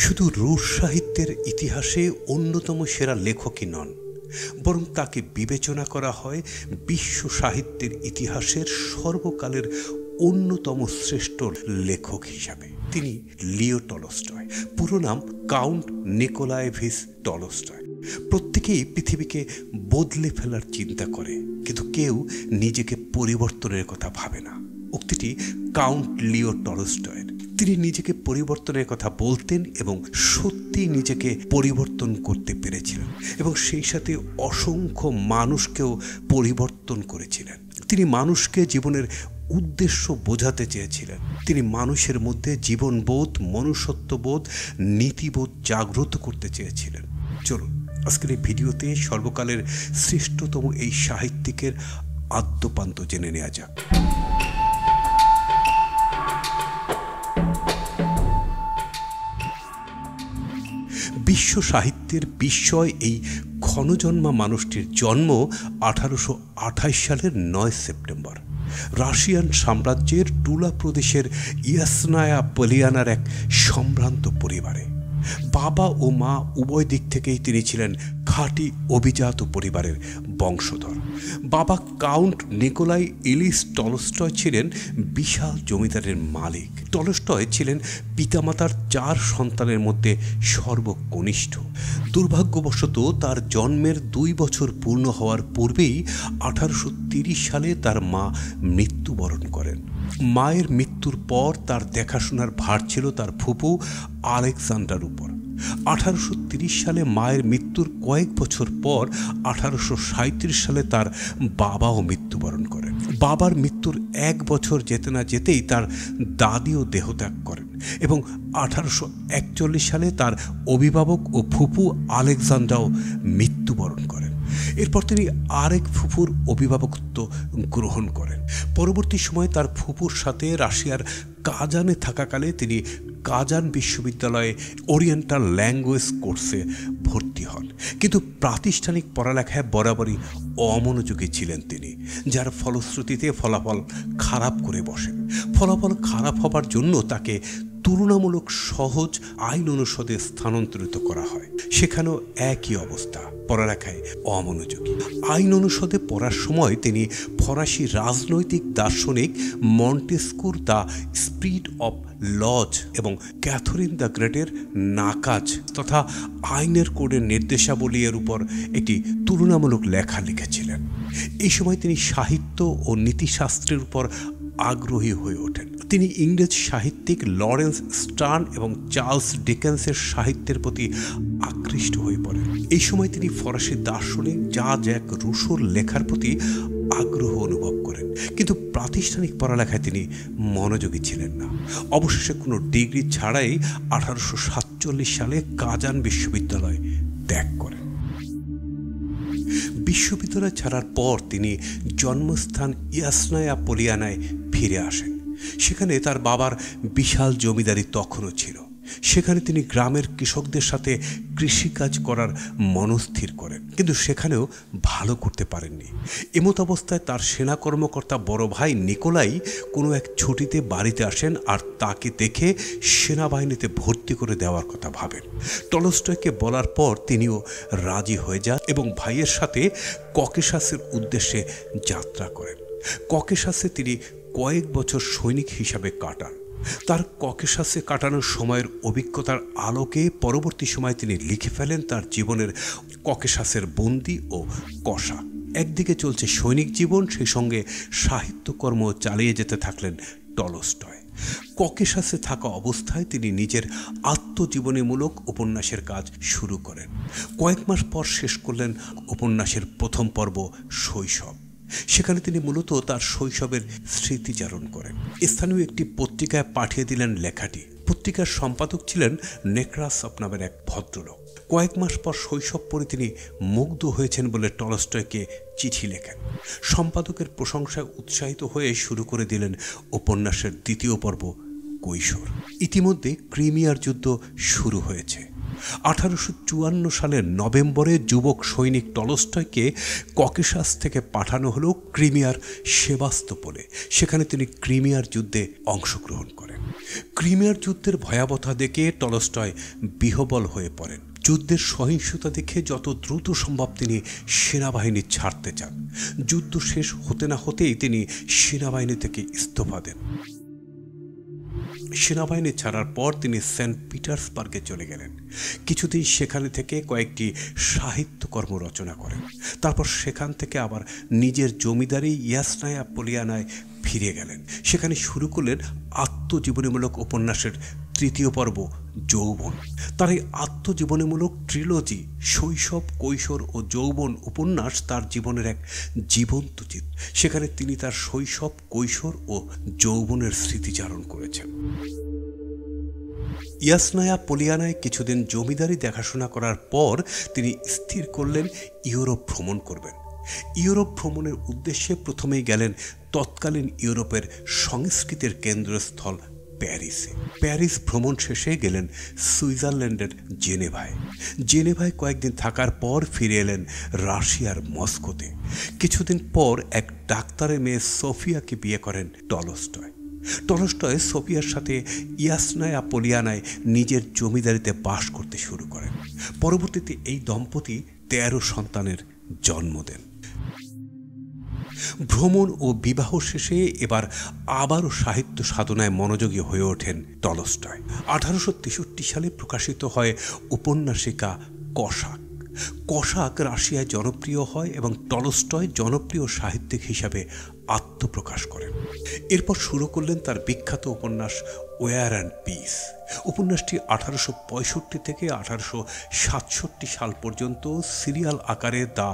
শুধু রুশ সাহিত্যের ইতিহাসে অন্যতম সেরা লেখকই নন, বরং তাকে বিবেচনা করা হয় বিশ্ব সাহিত্যের ইতিহাসের সর্বকালের অন্যতম শ্রেষ্ঠ লেখক হিসাবে। তিনি লিও টলস্টয়, পুরো নাম কাউন্ট নিকোলায়েভিচ টলস্টয়। প্রত্যেকেই পৃথিবীকে বদলে ফেলার চিন্তা করে, কিন্তু কেউ নিজেকে পরিবর্তনের কথা ভাবে না। উক্তিটি কাউন্ট লিও টলস্টয়ের। তিনি নিজেকে পরিবর্তনের কথা বলতেন এবং সত্যি নিজেকে পরিবর্তন করতে পেরেছিলেন, এবং সেই সাথে অসংখ্য মানুষকেও পরিবর্তন করেছিলেন। তিনি মানুষকে জীবনের উদ্দেশ্য বোঝাতে চেয়েছিলেন। তিনি মানুষের মধ্যে জীবনবোধ, মনুষ্যত্ববোধ, নীতিবোধ জাগ্রত করতে চেয়েছিলেন। চলুন আজকের এই ভিডিওতে সর্বকালের শ্রেষ্ঠতম এই সাহিত্যিকের আদ্যোপান্ত জেনে নেওয়া যাক। বিশ্ব সাহিত্যের বিস্ময় এই ক্ষণজন্মা মানুষটির জন্ম 1828 সালের 9 সেপ্টেম্বর রাশিয়ান সাম্রাজ্যের টুলা প্রদেশের ইয়াসনায়া পলিয়ানার এক সম্ভ্রান্ত পরিবারে। বাবা ও মা উভয় দিক থেকেই তিনি ছিলেন খাঁটি অভিজাত পরিবারের বংশধর। বাবা কাউন্ট নিকোলাই ইলিচ টলস্টয় ছিলেন বিশাল জমিদারের মালিক। টলস্টয় ছিলেন পিতামাতার 4 সন্তানের মধ্যে সর্বকনিষ্ঠ। দুর্ভাগ্যবশত তার জন্মের 2 বছর পূর্ণ হওয়ার পূর্বেই 1830 সালে তার মা মৃত্যুবরণ করেন। মায়ের মৃত্যুর পর তার দেখাশোনার ভার ছিল তার ফুপু আলেকজান্ডার উপর। 1830 সালে মায়ের মৃত্যুর কয়েক বছর পর 1837 সালে তার বাবাও মৃত্যুবরণ করেন। বাবার মৃত্যুর 1 বছর যেতে না যেতেই তার দাদিও দেহত্যাগ করেন এবং 1841 সালে তার অভিভাবক ও ফুপু আলেকজান্ডারও মৃত্যুবরণ করেন। এরপর তিনি আরেক ফুপুর অভিভাবকত্ব গ্রহণ করেন। পরবর্তী সময়ে তার ফুপুর সাথে রাশিয়ার কাজানে থাকাকালে তিনি কাজান বিশ্ববিদ্যালয়ে ওরিয়েন্টাল ল্যাঙ্গুয়েজ কোর্সে ভর্তি হন, কিন্তু প্রাতিষ্ঠানিক পড়ালেখায় বরাবরই অমনোযোগী ছিলেন তিনি, যার ফলশ্রুতিতে ফলাফল খারাপ করে বসেন। ফলাফল খারাপ হবার জন্য তাকে তুলনামূলক সহজ আইন অনুষদে স্থানান্তরিত করা হয়। সেখানেও একই অবস্থা, পড়ালেখায় অমনোযোগী। আইন অনুষদে পড়ার সময় তিনি ফরাসি রাজনৈতিক দার্শনিক মন্টেস্কুর দ্য স্পিরিট অব লজ এবং ক্যাথরিন দ্য গ্রেটের নাকাজ তথা আইনের কোডের নির্দেশাবলী এর উপর একটি তুলনামূলক লেখা লিখেছিলেন। এই সময় তিনি সাহিত্য ও নীতিশাস্ত্রের উপর আগ্রহী হয়ে ওঠেন। তিনি ইংরেজ সাহিত্যিক লরেন্স স্টার্ন এবং চার্লস ডিকেন্সের সাহিত্যের প্রতি আকৃষ্ট হয়ে পড়েন। এই সময় তিনি ফরাসি দার্শনিক জ্যাক রুশোর লেখার প্রতি আগ্রহ অনুভব করেন, কিন্তু প্রাতিষ্ঠানিক পড়ালেখায় তিনি মনোযোগী ছিলেন না। অবশেষে কোনো ডিগ্রি ছাড়াই 1847 সালে কাজান বিশ্ববিদ্যালয় ত্যাগ করেন। বিশ্ববিদ্যালয় ছাড়ার পর তিনি জন্মস্থান ইয়াসনায়া পলিয়ানায় ফিরে আসেন। সেখানে তার বাবার বিশাল জমিদারি তখনও ছিল। সেখানে তিনি গ্রামের কৃষকদের সাথে কৃষিকাজ করার মনস্থির করেন, কিন্তু সেখানেও ভালো করতে পারেননি। এমত অবস্থায় তার সেনা কর্মকর্তা বড় ভাই নিকোলাই কোনো এক ছুটিতে বাড়িতে আসেন আর তাকে দেখে সেনাবাহিনীতে ভর্তি করে দেওয়ার কথা ভাবেন। টলস্টয়কে বলার পর তিনিও রাজি হয়ে যান এবং ভাইয়ের সাথে ককেশাসের উদ্দেশ্যে যাত্রা করেন। ককেশাসে তিনি কয়েক বছর সৈনিক হিসাবে কাটান। তার ককেশাসে কাটানোর সময়ের অভিজ্ঞতার আলোকে পরবর্তী সময়ে তিনি লিখে ফেলেন তার জীবনের ককেশাসের বন্দি ও কষা। একদিকে চলছে সৈনিক জীবন, সেই সঙ্গে সাহিত্যকর্ম চালিয়ে যেতে থাকলেন টলস্টয়। ককেশাসে থাকা অবস্থায় তিনি নিজের আত্মজীবনীমূলক উপন্যাসের কাজ শুরু করেন। কয়েক মাস পর শেষ করলেন উপন্যাসের প্রথম পর্ব শৈশব। সেখানে তিনি মূলত তার শৈশবের স্মৃতিচারণ করেন। স্থানীয় একটি পত্রিকায় পাঠিয়ে দিলেন লেখাটি। পত্রিকার সম্পাদক ছিলেন নেক্রাসভ নামের এক ভদ্রলোক। কয়েক মাস পর শৈশব পড়ে তিনি মুগ্ধ হয়েছেন বলে টলস্টয়কে চিঠি লেখেন। সম্পাদকের প্রশংসায় উৎসাহিত হয়ে শুরু করে দিলেন উপন্যাসের 2য় পর্ব কৈশোর। ইতিমধ্যে ক্রিমিয়ার যুদ্ধ শুরু হয়েছে। 1854 সালের নভেম্বরে যুবক সৈনিক টলস্টয়কে ককেশাস থেকে পাঠানো হলো ক্রিমিয়ার সেভাস্তোপোলে। সেখানে তিনি ক্রিমিয়ার যুদ্ধে অংশগ্রহণ করেন। ক্রিমিয়ার যুদ্ধের ভয়াবহতা দেখে টলস্টয় বিহ্বল হয়ে পড়েন। যুদ্ধের সহিংসতা দেখে যত দ্রুত সম্ভব তিনি সেনাবাহিনী ছাড়তে চান। যুদ্ধ শেষ হতে না হতেই তিনি সেনাবাহিনী থেকে ইস্তফা দেন। সেনাবাহিনী ছাড়ার পর তিনি সেন্ট পিটার্সবার্গে চলে গেলেন। কিছুদিন সেখানে থেকে কয়েকটি সাহিত্যকর্ম রচনা করেন। তারপর সেখান থেকে আবার নিজের জমিদারি ইয়াসনায়া পোলিয়ানায় ফিরে গেলেন। সেখানে শুরু করলেন আত্মজীবনীমূলক উপন্যাসের তৃতীয় পর্ব যৌবন। তার এই আত্মজীবনীমূলক ট্রিলজি শৈশব, কৈশোর ও যৌবন উপন্যাস তার জীবনের এক জীবন্ত চিত্র। সেখানে তিনি তার শৈশব, কৈশোর ও যৌবনের স্মৃতিচারণ করেছেন। ইয়াসনায়া পোলিয়ানায় কিছুদিন জমিদারি দেখাশোনা করার পর তিনি স্থির করলেন ইউরোপ ভ্রমণ করবেন। ইউরোপ ভ্রমণের উদ্দেশ্যে প্রথমেই গেলেন তৎকালীন ইউরোপের সংস্কৃতির কেন্দ্রস্থল প্যারিসে। প্যারিস ভ্রমণ শেষে গেলেন সুইজারল্যান্ডের জেনেভায়। জেনেভায় কয়েকদিন থাকার পর ফিরে এলেন রাশিয়ার মস্কোতে। কিছুদিন পর এক ডাক্তারের মেয়ে সোফিয়াকে বিয়ে করেন টলস্টয়। টলস্টয় সোফিয়ার সাথে ইয়াসনায়া পোলিয়ানায় নিজের জমিদারিতে বাস করতে শুরু করেন। পরবর্তীতে এই দম্পতি 13 সন্তানের জন্ম দেন। ভ্রমণ ও বিবাহ শেষে এবার আবারও সাহিত্য সাধনায় মনোযোগী হয়ে ওঠেন টলস্টয়। 1863 সালে প্রকাশিত হয় উপন্যাসিকা কসাক। কসাক রাশিয়ায় জনপ্রিয় হয় এবং টলস্টয় জনপ্রিয় সাহিত্যিক হিসাবে আত্মপ্রকাশ করেন। এরপর শুরু করলেন তার বিখ্যাত উপন্যাস ওয়ার অ্যান্ড পিস। উপন্যাসটি 1865 থেকে 1867 সাল পর্যন্ত সিরিয়াল আকারে দ্য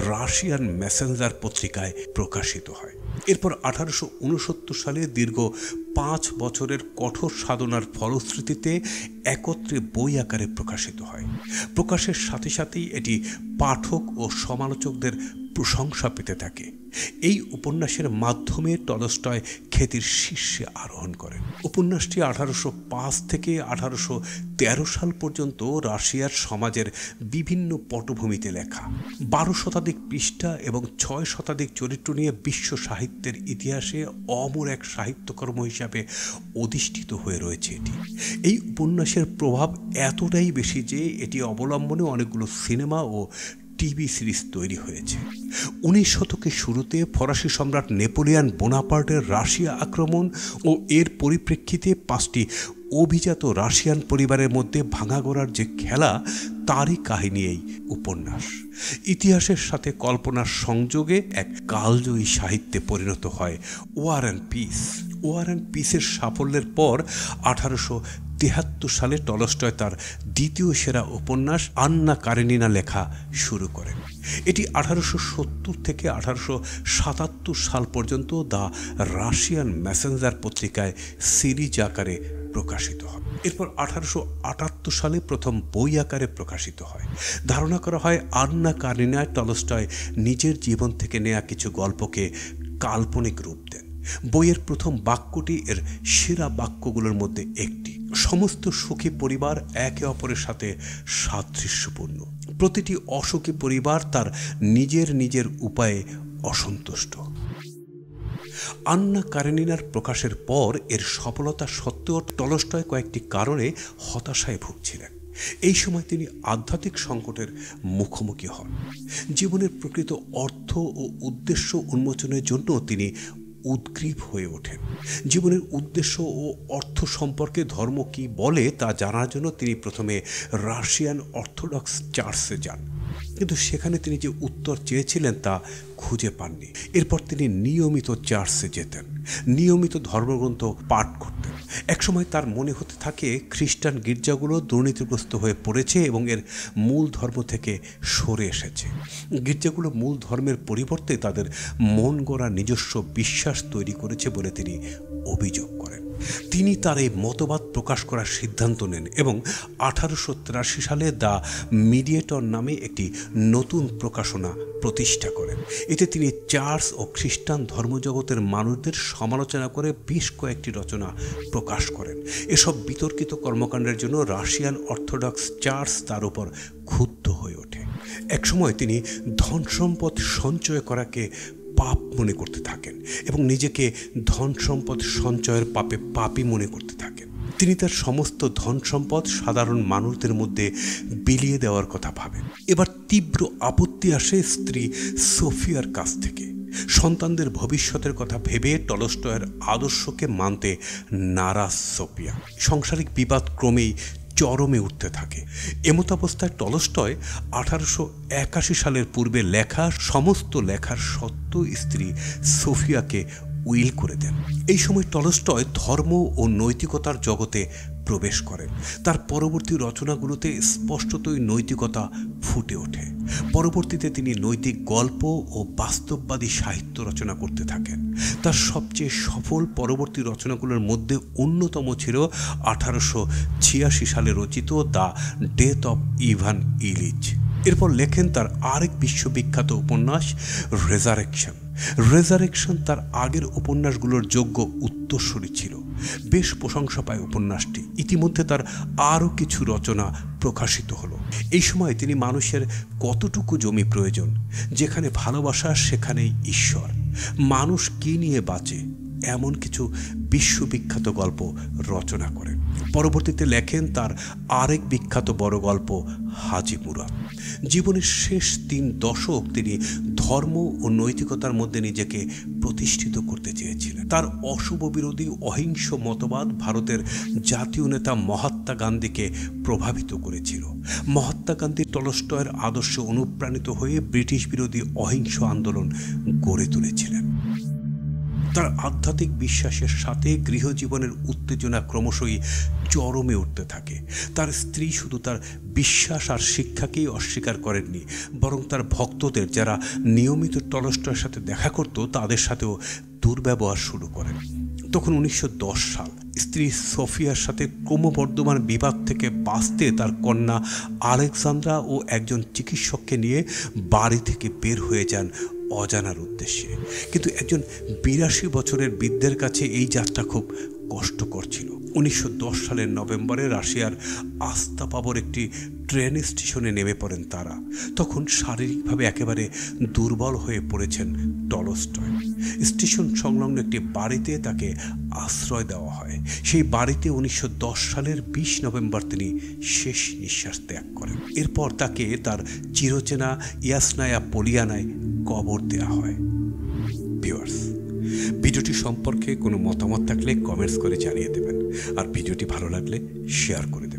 রাশিয়ান মেসেঞ্জার পত্রিকায় প্রকাশিত হয়। এরপর 1869 সালে দীর্ঘ 5 বছরের কঠোর সাধনার ফলশ্রুতিতে একত্রে বই আকারে প্রকাশিত হয়। প্রকাশের সাথে সাথেই এটি পাঠক ও সমালোচকদের প্রশংসা পেতে থাকে। এই উপন্যাসের মাধ্যমে টলস্টয় খ্যাতির শীর্ষে আরোহণ করেন। উপন্যাসটি 1805 থেকে 1813 সাল পর্যন্ত রাশিয়ার সমাজের বিভিন্ন পটভূমিতে লেখা। 12 শতাধিক পৃষ্ঠা এবং 6 শতাধিক চরিত্র নিয়ে বিশ্ব সাহিত্যের ইতিহাসে অমর এক সাহিত্যকর্ম হিসাবে অধিষ্ঠিত হয়ে রয়েছে এটি। এই উপন্যাসের প্রভাব এতটাই বেশি যে এটি অবলম্বনে অনেকগুলো সিনেমা ও টিভি সিরিজ তৈরি হয়েছে। 19 শতকের শুরুতে ফরাসি সম্রাট নেপোলিয়ন বোনাপার্টের রাশিয়া আক্রমণ ও এর পরিপ্রেক্ষিতে 5টি অভিজাত রাশিয়ান পরিবারের মধ্যে ভাঙাগড়ার যে খেলা, তারই কাহিনী এই উপন্যাস। ইতিহাসের সাথে কল্পনার সংযোগে এক কালজয়ী সাহিত্যে পরিণত হয় war and peace. War and পিসের সাফল্যের পর 1873 সালে টলস্টয় তার দ্বিতীয় সেরা উপন্যাস আন্না কারেনিনা লেখা শুরু করেন। এটি 1870 থেকে 1877 সাল পর্যন্ত দ্য রাশিয়ান মেসেঞ্জার পত্রিকায় সিরিজ আকারে প্রকাশিত হয়। এরপর 1878 সালে প্রথম বই আকারে প্রকাশিত হয়। ধারণা করা হয় আন্না কারেনিনায় টলস্টয় নিজের জীবন থেকে নেয়া কিছু গল্পকে কাল্পনিক রূপ দেন। বইয়ের প্রথম বাক্যটি এর সেরা বাক্যগুলোর মধ্যে একটি। সমস্ত সুখী পরিবার একে অপরের সাথে সাদৃশ্যপূর্ণ। প্রতিটি অসুখী পরিবার তার নিজের উপায়ে অসন্তুষ্ট। আন্না কারেনিনার প্রকাশের পর এর সফলতা সত্ত্বেও টলস্টয় কয়েকটি কারণে হতাশায় ভুগছিলেন। এই সময় তিনি আধ্যাত্মিক সংকটের মুখোমুখি হন। জীবনের প্রকৃত অর্থ ও উদ্দেশ্য উন্মোচনের জন্য তিনি উদ্গ্রীব হয়ে ওঠেন। জীবনের উদ্দেশ্য ও অর্থ সম্পর্কে ধর্ম কী বলে তা জানার জন্য তিনি প্রথমে রাশিয়ান অর্থোডক্স চার্চে যান, কিন্তু সেখানে তিনি যে উত্তর চেয়েছিলেন তা খুঁজে পাননি। এরপর তিনি নিয়মিত চার্চে যেতেন, নিয়মিত ধর্মগ্রন্থ পাঠ করতেন। একসময় তার মনে হতে থাকে খ্রিস্টান গির্জাগুলো দুর্নীতিগ্রস্ত হয়ে পড়েছে এবং এর মূল ধর্ম থেকে সরে এসেছে। গির্জাগুলো মূল ধর্মের পরিবর্তে তাদের মন গড়া নিজস্ব বিশ্বাস তৈরি করেছে বলে তিনি অভিযোগ করেন। তিনি তার এই মতবাদ প্রকাশ করার সিদ্ধান্ত নেন এবং 1883 সালে দ্য মিডিয়েটর নামে একটি নতুন প্রকাশনা প্রতিষ্ঠা করেন। এতে তিনি চার্চ ও খ্রিস্টান ধর্মজগতের মানুষদের সমালোচনা করে বেশ কয়েকটি রচনা প্রকাশ করেন। এসব বিতর্কিত কর্মকাণ্ডের জন্য রাশিয়ান অর্থোডক্স চার্চ তার উপর ক্ষুব্ধ হয়ে ওঠে। একসময় তিনি ধন সম্পদ সঞ্চয় করাকে পাপ মনে করতে থাকেন এবং নিজেকে ধন সম্পদ সঞ্চয়ের পাপে পাপী মনে করতে থাকেন। তিনি তার সমস্ত ধন সম্পদ সাধারণ মানুষদের মধ্যে বিলিয়ে দেওয়ার কথা ভাবেন। এবার তীব্র আপত্তি আসে স্ত্রী সোফিয়ার কাছ থেকে। সন্তানদের ভবিষ্যতের কথা ভেবে টলস্টয়ের আদর্শকে মানতে নারাজ সোফিয়া। সাংসারিক বিবাদ ক্রমেই চরমে উঠতে থাকে। এমতাবস্থায় টলস্টয় 1881 সালের পূর্বে লেখা সমস্ত লেখার সত্য স্ত্রী সোফিয়াকে উইল করে দেন। এই সময় টলস্টয় ধর্ম ও নৈতিকতার জগতে প্রবেশ করেন। তার পরবর্তী রচনাগুলোতে স্পষ্টতই নৈতিকতা ফুটে ওঠে। পরবর্তীতে তিনি নৈতিক গল্প ও বাস্তববাদী সাহিত্য রচনা করতে থাকেন। তার সবচেয়ে সফল পরবর্তী রচনাগুলোর মধ্যে অন্যতম ছিল 1886 সালে রচিত the death of Ivan Ilyich. এরপর লেখেন তার আরেক বিশ্ববিখ্যাত উপন্যাস রেজারেকশন তার আগের উপন্যাসগুলোর যোগ্য উত্তরসূরি ছিল। বেশ প্রশংসা পায় উপন্যাসটি। ইতিমধ্যে তার আরও কিছু রচনা প্রকাশিত হলো। এই সময় তিনি মানুষের কতটুকু জমি প্রয়োজন, যেখানে ভালোবাসা সেখানেই ঈশ্বর, মানুষ কি নিয়ে বাঁচে, এমন কিছু বিশ্ববিখ্যাত গল্প রচনা করেন। পরবর্তীতে লেখেন তার আরেক বিখ্যাত বড় গল্প হাজি মুরাদ। জীবনের শেষ 3 দশক তিনি ধর্ম ও নৈতিকতার মধ্যে নিজেকে প্রতিষ্ঠিত করতে চেয়েছিলেন। তার অশুভ বিরোধী অহিংস মতবাদ ভারতের জাতীয় নেতা মহাত্মা গান্ধীকে প্রভাবিত করেছিল। মহাত্মা গান্ধী টলস্টয়ের আদর্শে অনুপ্রাণিত হয়ে ব্রিটিশ বিরোধী অহিংস আন্দোলন গড়ে তুলেছিলেন। তার আধ্যাত্মিক বিশ্বাসের সাথে গৃহজীবনের উত্তেজনা ক্রমশই চরমে উঠতে থাকে। তার স্ত্রী শুধু তার বিশ্বাস আর শিক্ষাকেই অস্বীকার করেননি, বরং তার ভক্তদের, যারা নিয়মিত টলস্টয়ের সাথে দেখা করত, তাদের সাথেও দুর্ব্যবহার শুরু করেন। তখন 1910 সাল। স্ত্রী সোফিয়ার সাথে ক্রমবর্ধমান বিবাদ থেকে বাঁচতে তার কন্যা আলেকজান্দ্রা ও একজন চিকিৎসককে নিয়ে বাড়ি থেকে বের হয়ে যান অজানার উদ্দেশ্যে। কিন্তু একজন 82 বছরের বৃদ্ধের কাছে এই যাত্রা খুব কষ্টকর ছিল। 1910 সালের নভেম্বরে রাশিয়ার আস্তাপাবর একটি ট্রেন স্টেশনে নেমে পড়েন তারা। তখন শারীরিকভাবে একেবারে দুর্বল হয়ে পড়েছেন টলস্টয়। স্টেশন সংলগ্ন একটি বাড়িতে তাকে আশ্রয় দেওয়া হয়। সেই বাড়িতে 1910 সালের 20 নভেম্বর তিনি শেষ নিঃশ্বাস ত্যাগ করেন। এরপর তাকে তার চিরচেনা ইয়াসনায়া পোলিয়ানায় কবর দেওয়া হয়। ভিউয়ার্স, ভিডিওটি সম্পর্কে কোনো মতামত থাকলে কমেন্টস করে জানিয়ে দেবেন, আর ভিডিওটি ভালো লাগলে শেয়ার করে দেবেন।